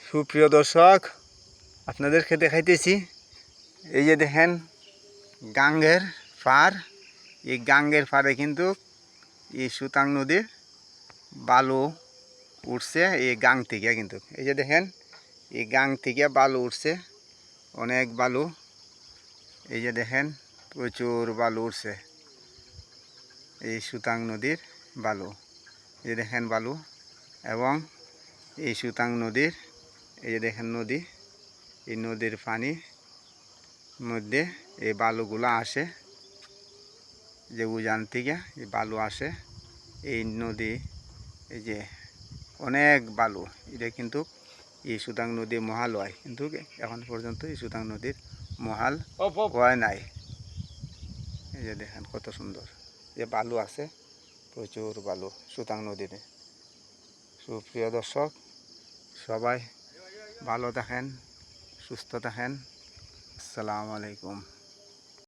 সুপ্রিয় দর্শক, আপনাদেরকে দেখাইতেছি এই যে দেখেন গাঙ্গের পার। এই গাঙ্গের পাড়ে কিন্তু এই সুতাং নদীর বালু উঠছে এই গাং থেকে। কিন্তু এই যে দেখেন এই গাং থেকে বালু উঠছে, অনেক বালু। এই যে দেখেন প্রচুর বালু উঠছে, এই সুতাং নদীর বালু। এই যে দেখেন বালু, এবং এই সুতাং নদীর এই যে দেখেন নদী, এই নদীর পানির মধ্যে এই বালুগুলো আসে, যে উজান থেকে এই বালু আসে এই নদী। এই যে অনেক বালু, এটা কিন্তু এই সুতাং নদীর মহাল হয়, কিন্তু এখন পর্যন্ত এই সুতাং নদীর মহাল হয় নাই। এই যে দেখেন কত সুন্দর যে বালু আছে, প্রচুর বালু সুতাং নদীতে। সুপ্রিয় দর্শক, সবাই ভালো থাকেন, সুস্থ থাকেন। আসসালামু আলাইকুম।